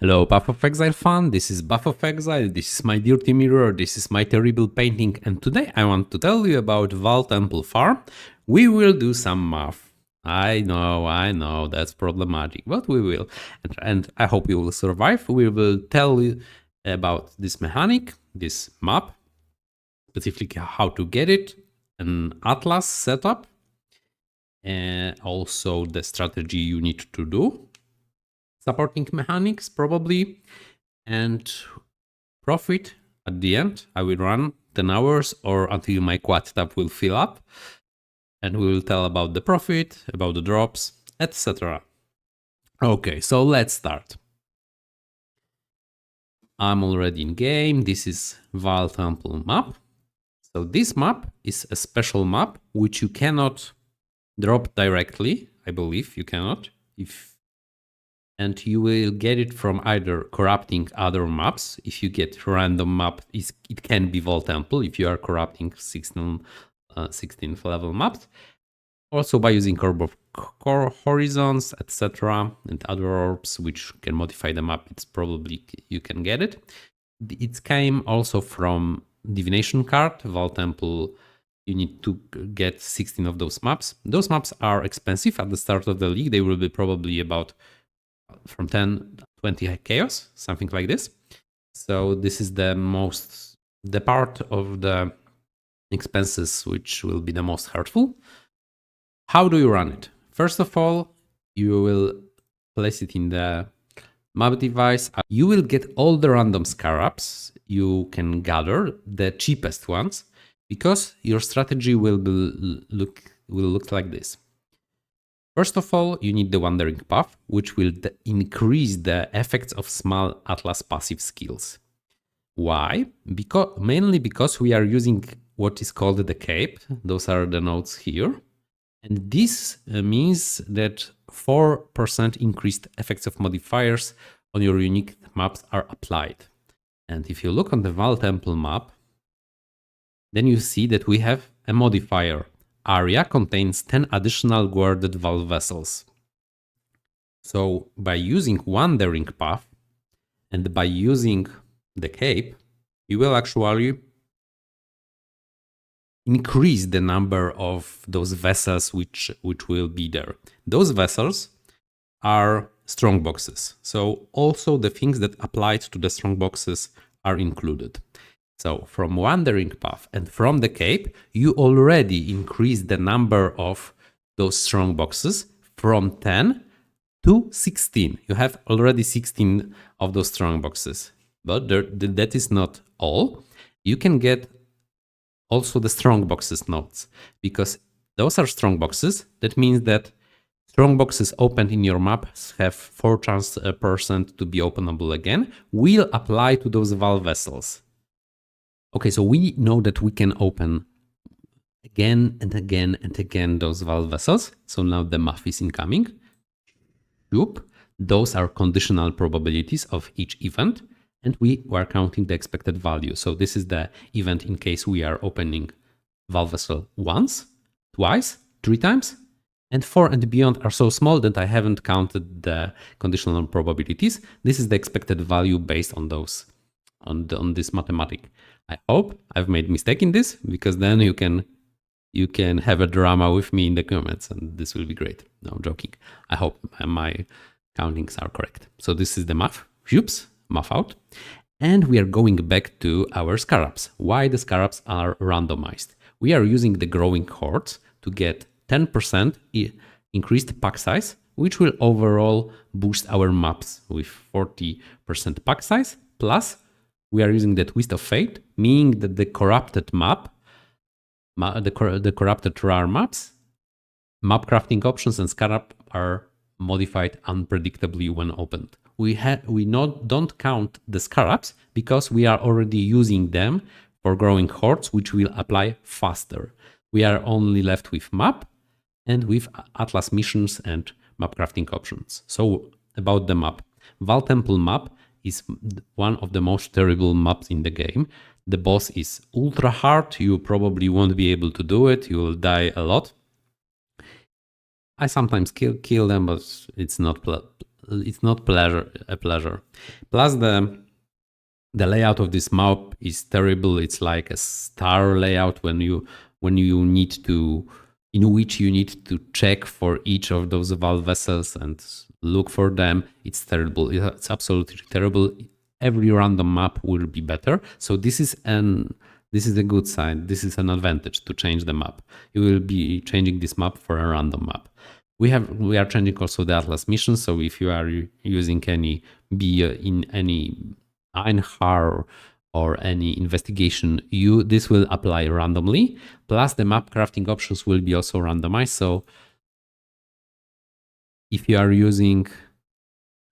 Hello, Path of Exile fan. This is Path of Exile. This is my dirty mirror. This is my terrible painting. And today I want to tell you about Vaal Temple Farm. We will do some math. I know, that's problematic, but we will. And I hope you will survive. We will tell you about this mechanic, this map, specifically how to get it, an atlas setup, and also the strategy you need to do, supporting mechanics probably, and profit at the end. I will run 10 hours or until my quad tab will fill up, and we will tell about the profit, about the drops, etc. Okay, so let's start. I'm already in game. This is Vaal Temple map. So this map is a special map which you cannot drop directly. I believe you cannot. And you will get it from either corrupting other maps. If you get random map, it can be Vaal Temple if you are corrupting 16th level maps. Also by using core horizons, etc. and other orbs which can modify the map, it's probably you can get it. It came also from divination card, Vaal Temple. You need to get 16 of those maps. Those maps are expensive at the start of the league. They will be probably about from 10, 20 chaos, something like this. So this is the part of the expenses which will be the most hurtful. How do you run it? First of all, you will place it in the map device. You will get all the random scarabs you can gather, the cheapest ones, because your strategy will look like this. First of all, you need the Wandering Path, which will increase the effects of small Atlas passive skills. Why? Mainly because we are using what is called the cape. Those are the nodes here. And this means that 4% increased effects of modifiers on your unique maps are applied. And if you look on the Vaal Temple map, then you see that we have a modifier. Area contains 10 additional guarded Vaal vessels. So by using Wandering Path and by using the cape, you will actually increase the number of those vessels which will be there. Those vessels are strong boxes. So also the things that applied to the strong boxes are included. So from Wandering Path and from the cape, you already increase the number of those strong boxes from 10 to 16. You have already 16 of those strong boxes. But that is not all. You can get also the strong boxes nodes, because those are strong boxes. That means that strong boxes opened in your map have 4% to be openable again, will apply to those Vaal vessels. Okay, so we know that we can open again and again and again those Vaal vessels. So now the math is incoming. Those are conditional probabilities of each event, and we are counting the expected value. So this is the event in case we are opening Vaal vessel once, twice, 3 times, and 4 and beyond are so small that I haven't counted the conditional probabilities. This is the expected value based on those, on this mathematic. I hope I've made mistake in this, because then you can have a drama with me in the comments, and this will be great. No, I'm joking. I hope my countings are correct. So this is the math. Oops, math out. And we are going back to our scarabs. Why the scarabs are randomized? We are using the growing hordes to get 10% increased pack size, which will overall boost our maps with 40% pack size. Plus, we are using the Twist of Fate, meaning that the corrupted map, the corrupted rare maps, map crafting options and scarab are modified unpredictably when opened. We don't count the scarabs because we are already using them for growing hordes, which will apply faster. We are only left with map and with Atlas missions and map crafting options. So about the map, Vaal Temple map is one of the most terrible maps in the game. The boss is ultra hard. You probably won't be able to do it. You will die a lot. I sometimes kill them, but it's not it's not a pleasure. Plus the layout of this map is terrible. It's like a star layout when you need to, in which you need to check for each of those valve vessels and look for them. It's terrible. It's absolutely terrible. Every random map will be better. So this is a good sign. This is an advantage to change the map. You will be changing this map for a random map. We are changing also the Atlas mission. So if you are using any in any Einhar or any investigation, this will apply randomly. Plus the map crafting options will be also randomized. So if you are using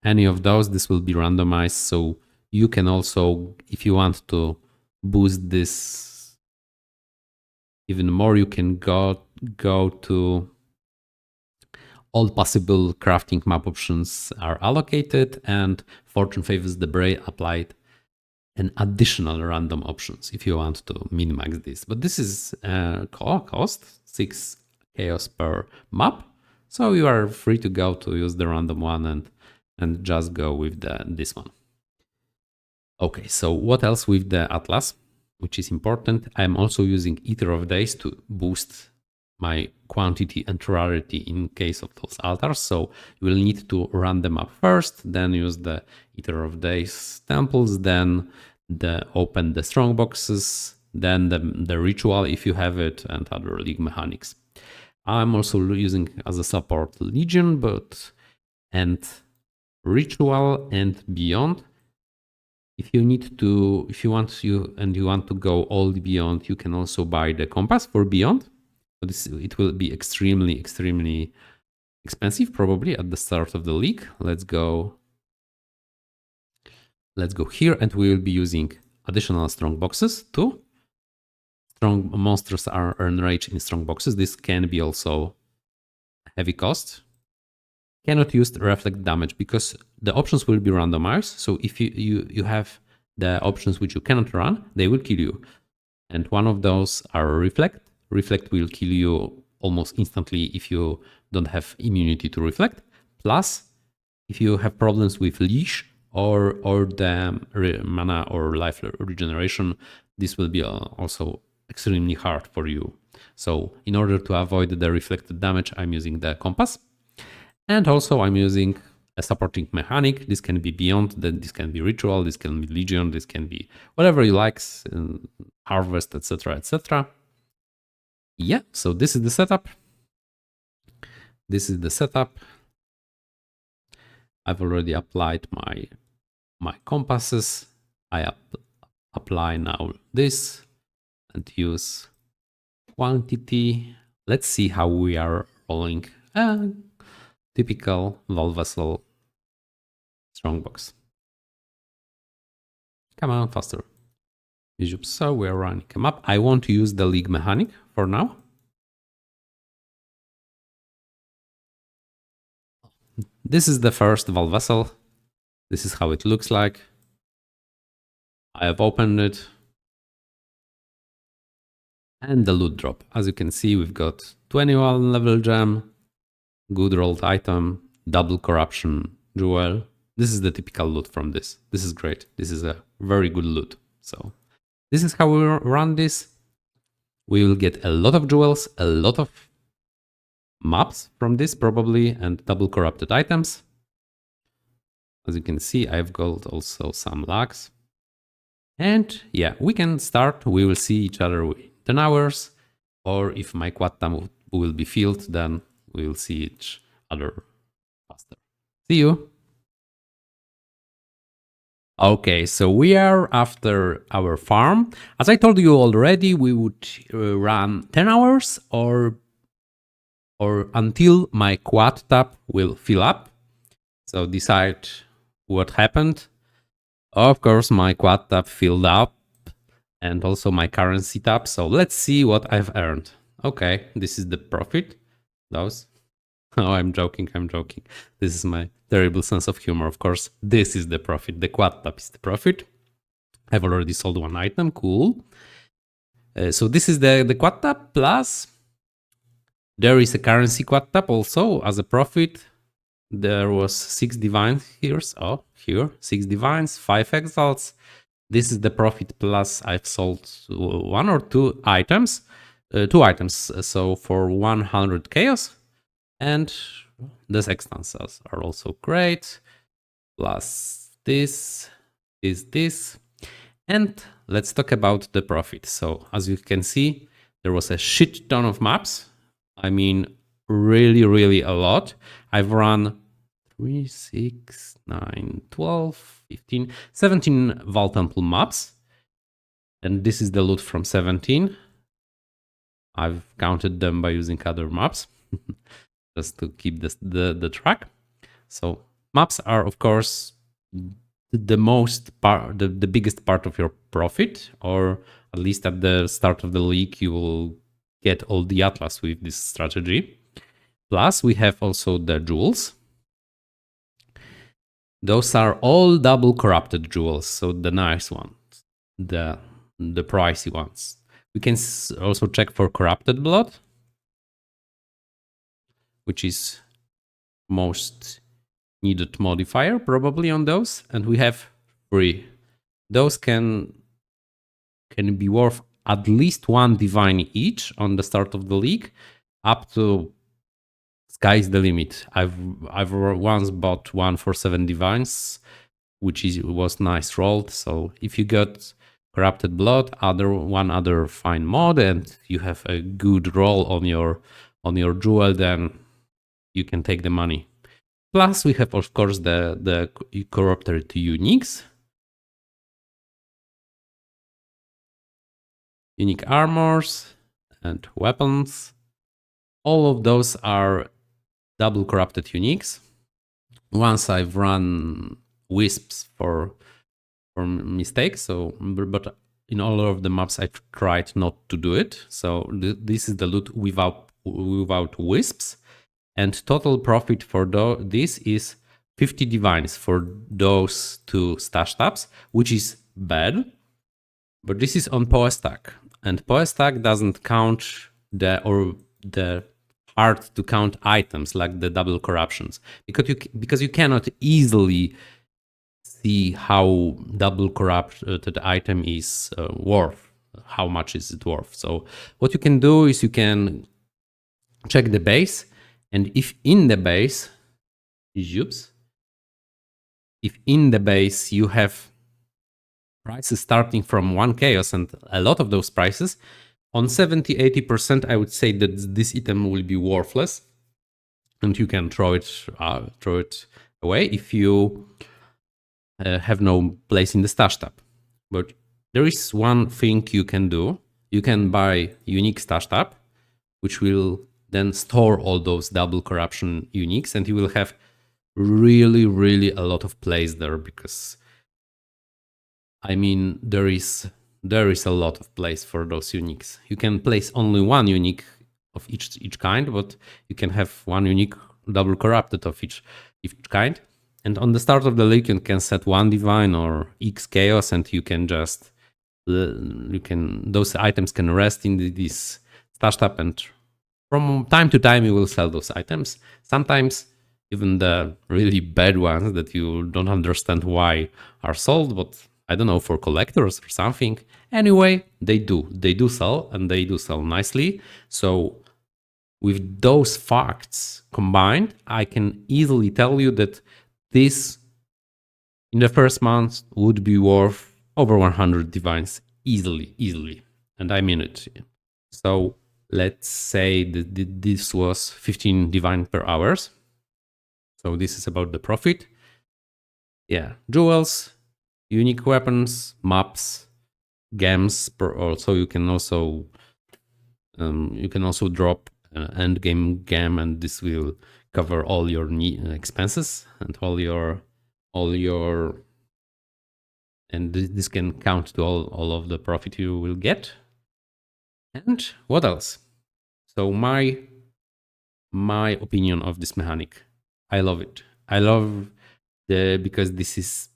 any of those, this will be randomized. So you can also, if you want to boost this even more, you can go to all possible crafting map options are allocated, and Fortune Favors the Brave applied an additional random options if you want to min-max this. But this is cost 6 chaos per map, so you are free to go to use the random one and just go with this one. Okay, so what else with the Atlas, which is important? I'm also using Ether of Days to boost my quantity and rarity in case of those altars. So you will need to run them up first, then use the Ether of Days temples, then open the strong boxes, then the ritual if you have it, and other league mechanics. I'm also using as a support Legion, and ritual and beyond. If you want to go all beyond, you can also buy the compass for beyond. It will be extremely expensive probably at the start of the league. Let's go here, and we will be using additional strong boxes too. Strong monsters earn rage in strong boxes. This can be also heavy cost. Cannot use reflect damage because the options will be randomized. So if you have the options which you cannot run, they will kill you. And one of those are reflect. Reflect will kill you almost instantly if you don't have immunity to reflect. Plus, if you have problems with leash or the mana or life regeneration, this will be also extremely hard for you. So in order to avoid the reflected damage, I'm using the compass. And also I'm using a supporting mechanic. This can be beyond, this can be ritual, this can be legion, this can be whatever you like, harvest, etc, etc. Yeah, so this is the setup. I've already applied my compasses. I apply now this and use quantity. Let's see how we are rolling. Typical Vaal vessel strongbox. Come on, faster. So we're running a map. I want to use the league mechanic for now. This is the first Vaal vessel. This is how it looks like. I have opened it. And the loot drop. As you can see, we've got 21 level gem, good rolled item, double corruption jewel. This is the typical loot from this. This is great. This is a very good loot. So this is how we run this. We will get a lot of jewels, a lot of maps from this probably, and double corrupted items. As you can see, I've got also some lags. And yeah, we can start. We will see each other in 10 hours. Or if my quad time will be filled, then we will see each other faster. See you. Okay, so we are after our farm. As I told you already, we would run 10 hours or until my quad tab will fill up. So decide what happened. Of course, my quad tab filled up and also my currency tab. So let's see what I've earned. Okay, this is the profit. Those. Oh, I'm joking. This is my terrible sense of humor. Of course, this is the profit. The quad tab is the profit. I've already sold one item. Cool. So this is the quad tab, plus there is a currency quad tab also as a profit. There was 6 divines here. Oh, here 6 divines, 5 exiles. This is the profit plus I've sold 1 or 2 items, 2 items. So for 100 chaos, and the sextances are also great. Plus this, this. And let's talk about the profit. So as you can see, there was a shit ton of maps. I mean, really, really a lot. I've run 3, 6, 9, 12, 15, 17 Vaal Temple maps. And this is the loot from 17. I've counted them by using other maps just to keep the track. So maps are, of course, the most part, the biggest part of your profit, or at least at the start of the league, you will get all the atlas with this strategy. Plus, we have also the jewels. Those are all double corrupted jewels, so the nice ones, the pricey ones. We can also check for corrupted blood, which is most needed modifier probably on those, and we have 3. Those can be worth at least 1 divine each on the start of the league, up to sky's the limit. I've once bought 1 for 7 divines, which was nice rolled. So if you got corrupted blood, one other fine mod, and you have a good roll on your jewel, then you can take the money. Plus, we have, of course, the corrupted uniques. Unique armors and weapons. All of those are double corrupted uniques. Once I've run wisps for mistakes, but in all of the maps I've tried not to do it. So this is the loot without wisps. And total profit for this is 50 divines for those 2 stash tabs, which is bad. But this is on PoE stack, and PoE stack doesn't count the hard to count items like the double corruptions, because you cannot easily see how double corrupted item is worth. How much is it worth? So what you can do is you can check the base, and if in the base, you have prices starting from 1 chaos, and a lot of those prices, on 70-80%, I would say that this item will be worthless, and you can throw it away if you have no place in the stash tab. But there is one thing you can do. You can buy unique stash tab, which will then store all those double corruption uniques, and you will have really, really a lot of place there, because I mean, there is a lot of place for those uniques. You can place only 1 unique of each kind, but you can have 1 unique double corrupted of each kind. And on the start of the league, you can set 1 divine or X chaos, and you can just those items can rest in this stash tab, and from time to time you will sell those items. Sometimes even the really bad ones that you don't understand why are sold, but I don't know, for collectors or something. Anyway, they do sell, and they do sell nicely. So with those facts combined, I can easily tell you that this in the first month would be worth over 100 divines easily. And I mean it. So let's say that this was 15 divine per hours. So this is about the profit. Yeah, jewels, unique weapons, maps, gems. Also, you can also drop an end game gem, and this will cover all your expenses and all your and this can count to all of the profit you will get. And what else? So my opinion of this mechanic, I love it. I love because this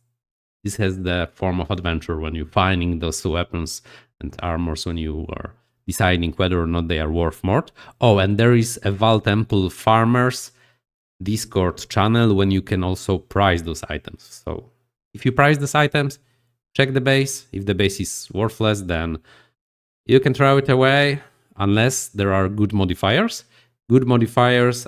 has the form of adventure when you're finding those weapons and armors, when you are deciding whether or not they are worth more. Oh, and there is a Vaal Temple Farmers Discord channel when you can also price those items. So if you price those items, check the base. If the base is worthless, then you can throw it away unless there are good modifiers. Good modifiers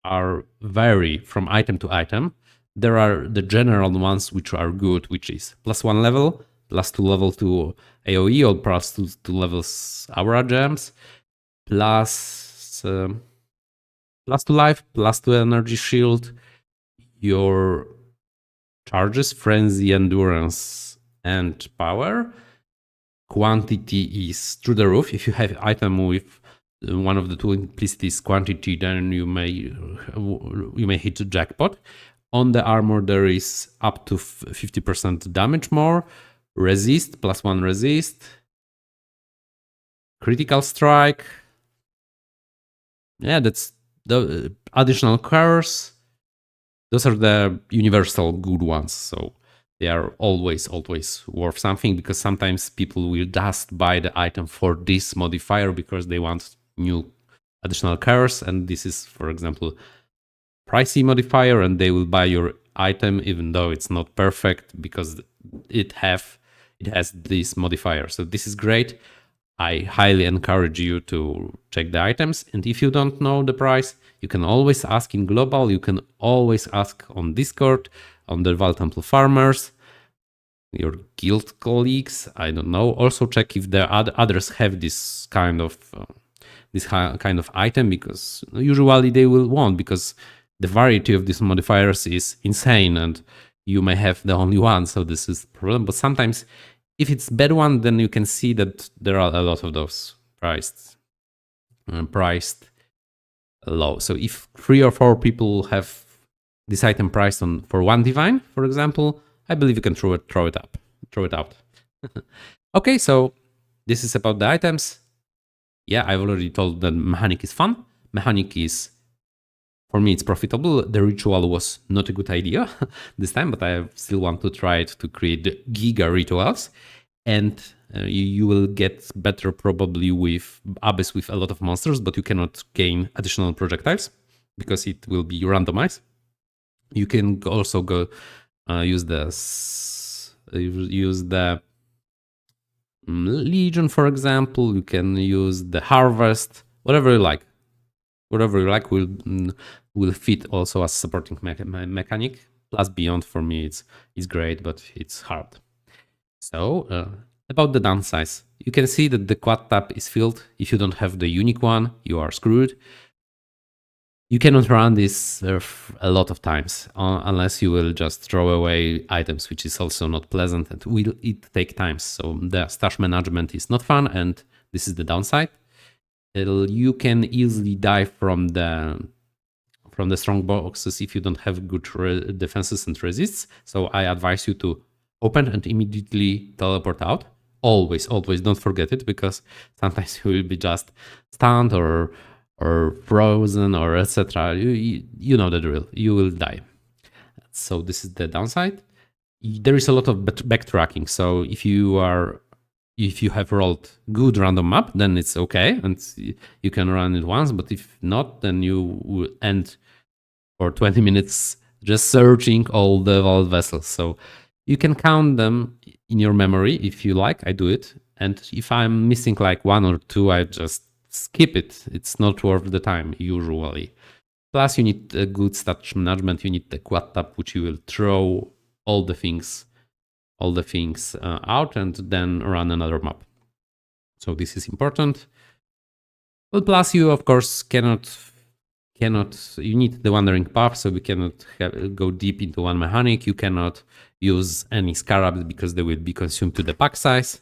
are vary from item to item. There are the general ones which are good, which is +1 level, +2 level to AoE, or +2 levels aura gems, +2 life, +2 energy shield, your charges, frenzy, endurance, and power. Quantity is through the roof. If you have item with one of the two implicities quantity, then you may hit the jackpot. On the armor, there is up to 50% damage more, resist, +1 resist, critical strike. Yeah, that's the additional curse. Those are the universal good ones. So they are always worth something, because sometimes people will just buy the item for this modifier because they want new additional curse, and this is, for example, pricey modifier, and they will buy your item even though it's not perfect because it has this modifier. So this is great. I highly encourage you to check the items, and if you don't know the price, you can always ask in global, you can always ask on Discord, on the Vaal Temple Farmers, your guild colleagues, I don't know. Also check if the others have this kind of item, because usually they will want, because the variety of these modifiers is insane and you may have the only one, so this is a problem. But sometimes if it's bad one, then you can see that there are a lot of those priced low. So if 3 or 4 people have this item priced for 1 divine, for example, I believe you can throw it out. Okay, so this is about the items. Yeah, I've already told that mechanic is fun. Mechanic is, for me, it's profitable. The ritual was not a good idea this time, but I still want to try it to create the giga rituals. And you will get better probably with Abyss with a lot of monsters, but you cannot gain additional projectiles because it will be randomized. You can also go use the Legion, for example. You can use the Harvest, whatever you like. Whatever you like will fit also as supporting mechanic. Plus Beyond, for me, it's great, but it's hard. So about the downsides, you can see that the quad tap is filled. If you don't have the unique one, you are screwed. You cannot run this a lot of times unless you will just throw away items, which is also not pleasant and will take time. So the stash management is not fun, and this is the downside. You can easily die from the strong boxes if you don't have good defenses and resists. So I advise you to open and immediately teleport out. Always don't forget it, because sometimes you will be just stunned or frozen or etc. You know the drill. You will die. So this is the downside. There is a lot of backtracking. So if you have rolled good random map, then it's okay and you can run it once. But if not, then you will end for 20 minutes just searching all the vault vessels. So you can count them in your memory if you like. I do it. And if I'm missing like 1 or 2, I just skip it. It's not worth the time usually. Plus you need a good stash management. You need the quad tap, which you will throw all the things out and then run another map. So this is important. But plus you of course cannot you need the wandering path, so we cannot go deep into one mechanic. You cannot use any scarabs because they will be consumed to the pack size.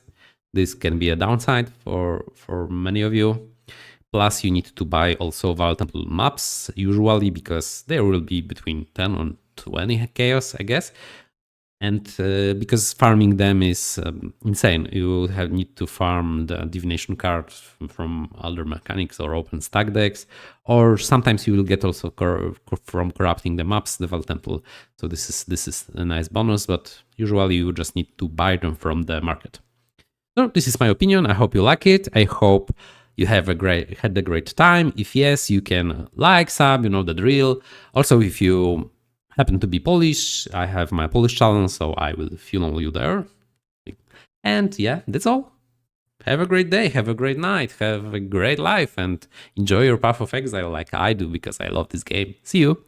This can be a downside for many of you. Plus you need to buy also Vaal Temple maps usually, because there will be between 10 and 20 chaos, I guess. And because farming them is insane, you need to farm the divination card from other mechanics or open stack decks, or sometimes you will get also from corrupting the maps, the Vaal Temple. So this is a nice bonus, but usually you just need to buy them from the market. So this is my opinion. I hope you like it. I hope you have had a great time. If yes, you can like, sub, you know the drill. Also, if you happen to be Polish, I have my Polish channel, so I will funnel you there. And yeah, that's all. Have a great day, have a great night, have a great life, and enjoy your Path of Exile like I do because I love this game. See you!